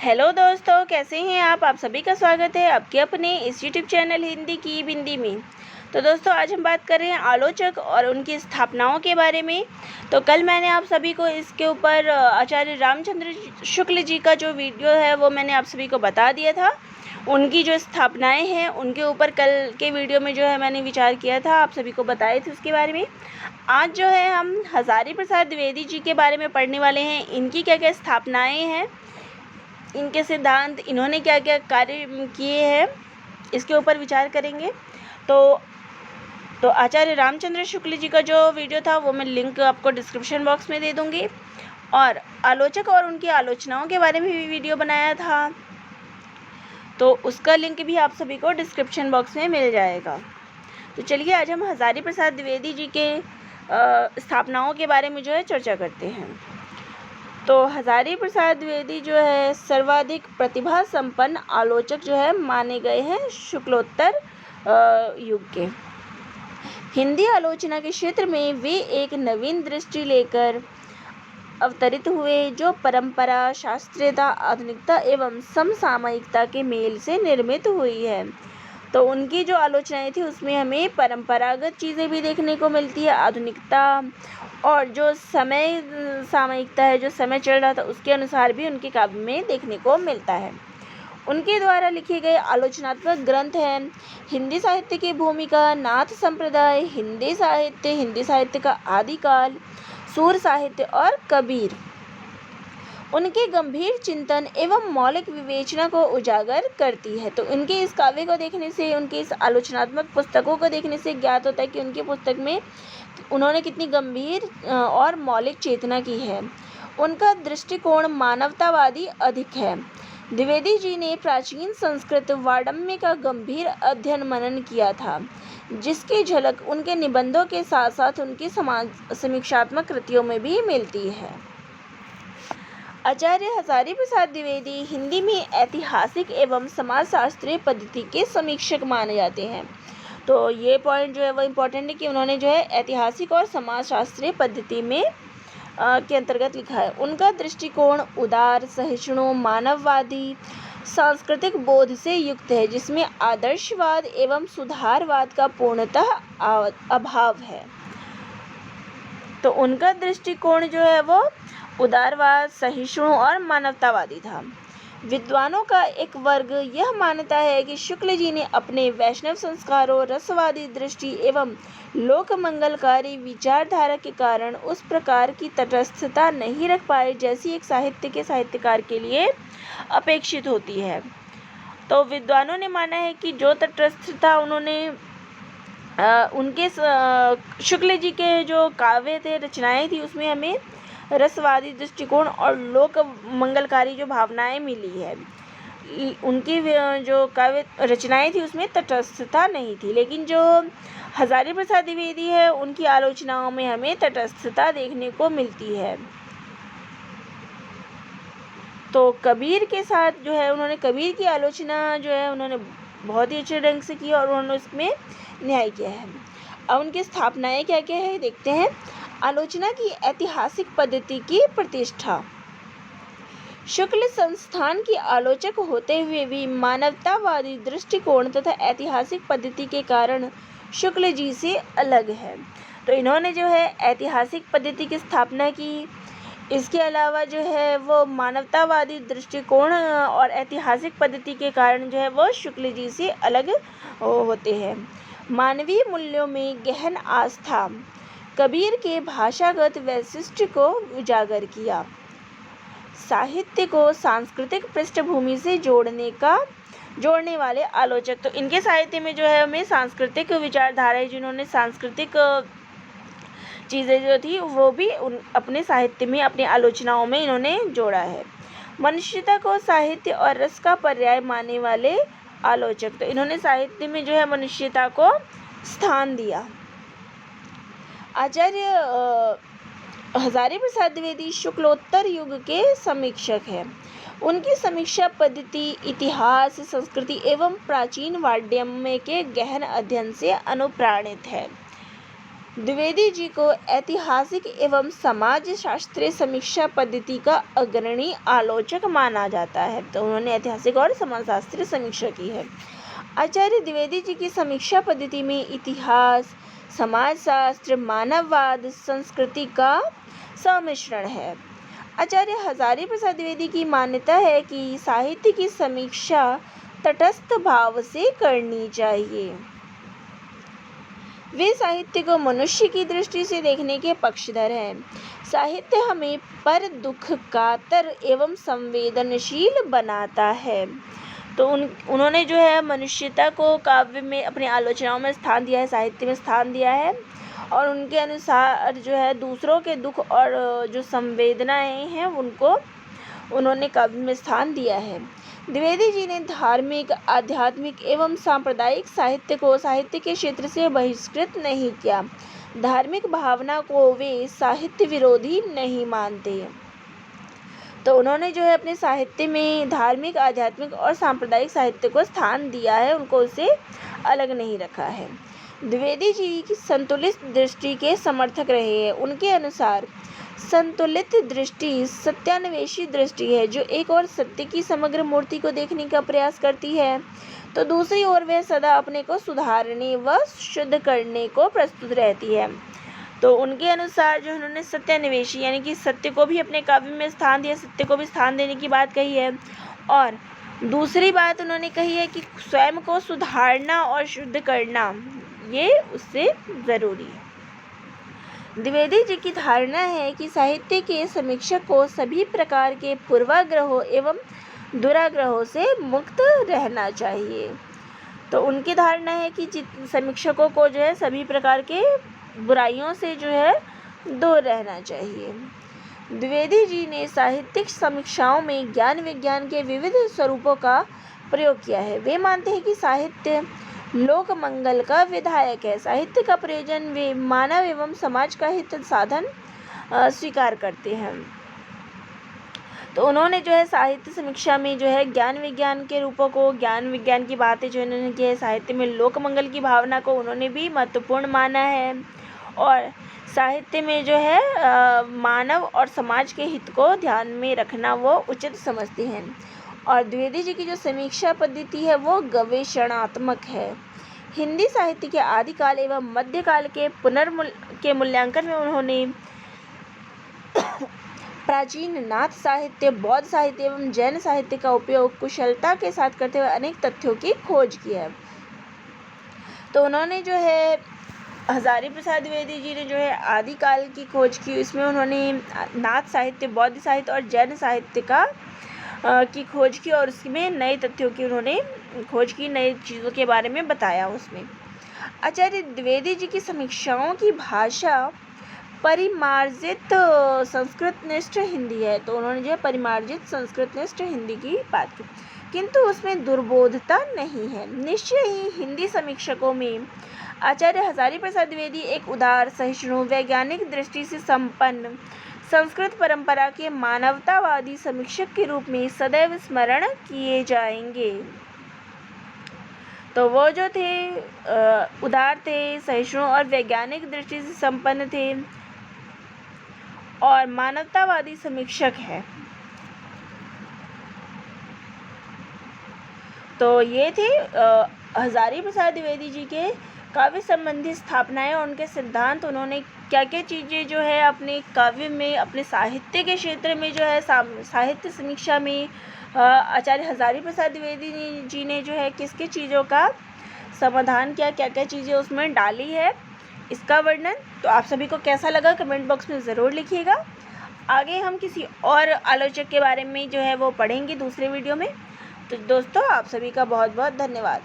Hello दोस्तों, कैसे हैं आप सभी का स्वागत है आपके अपने इस यूट्यूब चैनल हिंदी की बिंदी में। तो दोस्तों, आज हम बात कर रहे हैं आलोचक और उनकी स्थापनाओं के बारे में। तो कल मैंने आप सभी को इसके ऊपर आचार्य रामचंद्र शुक्ल जी का जो वीडियो है वो मैंने आप सभी को बता दिया था। उनकी जो स्थापनाएं हैं उनके ऊपर कल के वीडियो में जो है मैंने विचार किया था, आप सभी को बताए थे उसके बारे में। आज जो है हम हजारी प्रसाद द्विवेदी जी के बारे में पढ़ने वाले हैं। इनकी क्या क्या स्थापनाएँ हैं, इनके सिद्धांत, इन्होंने क्या क्या कार्य किए हैं, इसके ऊपर विचार करेंगे। तो आचार्य रामचंद्र शुक्ल जी का जो वीडियो था वो मैं लिंक आपको डिस्क्रिप्शन बॉक्स में दे दूँगी, और आलोचक और उनकी आलोचनाओं के बारे में भी वीडियो बनाया था, तो उसका लिंक भी आप सभी को डिस्क्रिप्शन बॉक्स में मिल जाएगा। तो चलिए आज हम हजारी प्रसाद द्विवेदी जी के स्थापनाओं के बारे में जो है चर्चा करते हैं। तो हजारी प्रसाद द्विवेदी जो है सर्वाधिक प्रतिभा संपन्न आलोचक जो है माने गए हैं शुक्लोत्तर युग के। हिंदी आलोचना के क्षेत्र में वे एक नवीन दृष्टि लेकर अवतरित हुए, जो परंपरा, शास्त्रीयता, आधुनिकता एवं समसामयिकता के मेल से निर्मित हुई है। तो उनकी जो आलोचनाएं थी उसमें हमें परंपरागत चीज़ें भी देखने को मिलती है, आधुनिकता, और जो समय सामयिकता है, जो समय चल रहा था उसके अनुसार भी उनके काव्य में देखने को मिलता है। उनके द्वारा लिखे गए आलोचनात्मक ग्रंथ हैं हिंदी साहित्य की भूमिका, नाथ संप्रदाय, हिंदी साहित्य का आदिकाल, सूर साहित्य और कबीर। उनके गंभीर चिंतन एवं मौलिक विवेचना को उजागर करती है। तो उनके इस काव्य को देखने से, उनके इस आलोचनात्मक पुस्तकों को देखने से ज्ञात होता है कि उनकी पुस्तक में उन्होंने कितनी गंभीर और मौलिक चेतना की है। उनका दृष्टिकोण मानवतावादी अधिक है। द्विवेदी जी ने प्राचीन संस्कृत वाङ्मय का गंभीर अध्ययन मनन किया था, जिसकी झलक उनके निबंधों के साथ साथ उनकी समाज समीक्षात्मक कृतियों में भी मिलती है। आचार्य हजारी प्रसाद द्विवेदी हिंदी में ऐतिहासिक एवं समाजशास्त्रीय पद्धति के समीक्षक माने जाते हैं। तो ये पॉइंट जो है वो इम्पोर्टेंट है कि उन्होंने जो है ऐतिहासिक और समाजशास्त्रीय पद्धति में के अंतर्गत लिखा है। उनका दृष्टिकोण उदार, सहिष्णु, मानववादी, सांस्कृतिक बोध से युक्त है, जिसमें आदर्शवाद एवं सुधारवाद का पूर्णतः अभाव है। तो उनका दृष्टिकोण जो है वो उदारवाद, सहिष्णु और मानवतावादी था। विद्वानों का एक वर्ग यह मानता है कि शुक्ल जी ने अपने वैष्णव संस्कारों, रसवादी दृष्टि एवं लोक मंगलकारी विचारधारा के कारण उस प्रकार की तटस्थता नहीं रख पाए जैसी एक साहित्य के साहित्यकार के लिए अपेक्षित होती है। तो विद्वानों ने माना है कि जो तटस्थता उन्होंने उनके शुक्ल जी के जो काव्य थे, रचनाएं थी, उसमें हमें रसवादी दृष्टिकोण और लोक मंगलकारी जो भावनाएं मिली है। उनकी जो काव्य रचनाएं थी उसमें तटस्थता नहीं थी, लेकिन जो हजारी प्रसाद द्विवेदी है उनकी आलोचनाओं में हमें तटस्थता देखने को मिलती है। तो कबीर के साथ जो है उन्होंने कबीर की आलोचना जो है उन्होंने बहुत ही अच्छे ढंग से की और उन्होंने उसमें न्याय किया है। अब उनकी स्थापनाएं क्या क्या है देखते हैं। आलोचना की ऐतिहासिक पद्धति की प्रतिष्ठा। शुक्ल संस्थान की आलोचक होते हुए भी मानवतावादी दृष्टिकोण तथा ऐतिहासिक पद्धति के कारण शुक्ल जी से अलग है। तो इन्होंने जो है ऐतिहासिक पद्धति की स्थापना की, इसके अलावा जो है वो मानवतावादी दृष्टिकोण और ऐतिहासिक पद्धति के कारण जो है वो शुक्ल जी से अलग होते हैं। मानवीय मूल्यों में गहन आस्था। कबीर के भाषागत वैशिष्ट्य को उजागर किया। साहित्य को सांस्कृतिक पृष्ठभूमि से जोड़ने वाले आलोचक। तो इनके साहित्य में जो है हमें सांस्कृतिक विचारधाराएं, जिन्होंने सांस्कृतिक चीज़ें जो थी वो भी अपने साहित्य में, अपनी आलोचनाओं में इन्होंने जोड़ा है। मनुष्यता को साहित्य और रस का पर्याय मानने वाले आलोचक। तो इन्होंने साहित्य में जो है मनुष्यता को स्थान दिया। आचार्य हजारी प्रसाद द्विवेदी शुक्लोत्तर युग के समीक्षक हैं। उनकी समीक्षा पद्धति इतिहास, संस्कृति एवं प्राचीन वाङ्मय के गहन अध्ययन से अनुप्राणित है। द्विवेदी जी को ऐतिहासिक एवं समाज शास्त्रीय समीक्षा पद्धति का अग्रणी आलोचक माना जाता है। तो उन्होंने ऐतिहासिक और समाजशास्त्रीय समीक्षा की है। आचार्य द्विवेदी जी की समीक्षा पद्धति में इतिहास, समाजशास्त्र, मानववाद, संस्कृति का सम्मिश्रण है। आचार्य हजारी प्रसाद द्विवेदी की मान्यता है कि साहित्य की समीक्षा तटस्थ भाव से करनी चाहिए। वे साहित्य को मनुष्य की दृष्टि से देखने के पक्षधर हैं। साहित्य हमें पर दुख कातर एवं संवेदनशील बनाता है। तो उन्होंने जो है मनुष्यता को काव्य में अपनी आलोचनाओं में स्थान दिया है, साहित्य में स्थान दिया है, और उनके अनुसार जो है दूसरों के दुख और जो संवेदनाएं हैं उनको उन्होंने काव्य में स्थान दिया है। द्विवेदी जी ने धार्मिक, आध्यात्मिक एवं सांप्रदायिक साहित्य को साहित्य के क्षेत्र से बहिष्कृत नहीं किया। धार्मिक भावना को वे साहित्य विरोधी नहीं मानते। तो उन्होंने जो है अपने साहित्य में धार्मिक, आध्यात्मिक और सांप्रदायिक साहित्य को स्थान दिया है, उनको उससे अलग नहीं रखा है। द्विवेदी जी की संतुलित दृष्टि के समर्थक रहे हैं। उनके अनुसार संतुलित दृष्टि सत्यान्वेषी दृष्टि है, जो एक ओर सत्य की समग्र मूर्ति को देखने का प्रयास करती है, तो दूसरी ओर वह सदा अपने को सुधारने व शुद्ध करने को प्रस्तुत रहती है। तो उनके अनुसार जो उन्होंने सत्यान्वेषी यानी कि सत्य को भी अपने काव्य में स्थान दिया, सत्य को भी स्थान देने की बात कही है, और दूसरी बात उन्होंने कही है कि स्वयं को सुधारना और शुद्ध करना ये उससे ज़रूरी है। द्विवेदी जी की धारणा है कि साहित्य के समीक्षक को सभी प्रकार के पूर्वाग्रहों एवं दुराग्रहों से मुक्त रहना चाहिए। तो उनकी धारणा है कि समीक्षकों को जो है सभी प्रकार के बुराइयों से जो है दूर रहना चाहिए। द्विवेदी जी ने साहित्यिक समीक्षाओं में ज्ञान विज्ञान के विविध स्वरूपों का प्रयोग किया है। वे मानते हैं कि साहित्य लोक मंगल का विधायक है। साहित्य का प्रयोजन वे मानव एवं समाज का हित साधन स्वीकार करते हैं। तो उन्होंने जो है साहित्य समीक्षा में जो है ज्ञान विज्ञान के रूपों को, ज्ञान विज्ञान की बातें जो इन्होंने की है, साहित्य में लोक मंगल की भावना को उन्होंने भी महत्वपूर्ण माना है, और साहित्य में जो है मानव और समाज के हित को ध्यान में रखना वो उचित समझते हैं। और द्विवेदी जी की जो समीक्षा पद्धति है वो गवेषणात्मक है। हिंदी साहित्य के आदिकाल एवं मध्यकाल के मूल्यांकन में उन्होंने प्राचीन नाथ साहित्य, बौद्ध साहित्य एवं जैन साहित्य का उपयोग कुशलता के साथ करते हुए अनेक तथ्यों की खोज की है। तो उन्होंने जो है हजारी प्रसाद द्विवेदी जी ने जो है आदिकाल की खोज की, इसमें उन्होंने नाथ साहित्य, बौद्ध साहित्य और जैन साहित्य की खोज की, और उसमें नए तथ्यों की उन्होंने खोज की, नई चीज़ों के बारे में बताया उसमें। आचार्य द्विवेदी जी की समीक्षाओं की भाषा परिमार्जित संस्कृतनिष्ठ हिंदी है। तो उन्होंने जो है परिमार्जित संस्कृतनिष्ठ हिंदी की बात की, किंतु उसमें दुर्बोधता नहीं है। निश्चय ही हिंदी समीक्षकों में आचार्य हजारी प्रसाद द्विवेदी एक उदार, सहिष्णु, वैज्ञानिक दृष्टि से संपन्न संस्कृत परंपरा के मानवतावादी समीक्षक के रूप में सदैव स्मरण किए जाएंगे। तो वो जो थे उदार थे, सहिष्णु और वैज्ञानिक दृष्टि से संपन्न थे, और मानवतावादी समीक्षक है। तो ये थे हजारी प्रसाद द्विवेदी जी के काव्य संबंधी स्थापनाएं और उनके सिद्धांत। उन्होंने क्या क्या चीज़ें जो है अपने काव्य में, अपने साहित्य के क्षेत्र में जो है साहित्य समीक्षा में आचार्य हजारी प्रसाद द्विवेदी जी ने जो है किस किस चीज़ों का समाधान किया, क्या क्या चीज़ें उसमें डाली है, इसका वर्णन। तो आप सभी को कैसा लगा कमेंट बॉक्स में ज़रूर लिखिएगा। आगे हम किसी और आलोचक के बारे में जो है वो पढ़ेंगे दूसरे वीडियो में। तो दोस्तों आप सभी का बहुत बहुत धन्यवाद।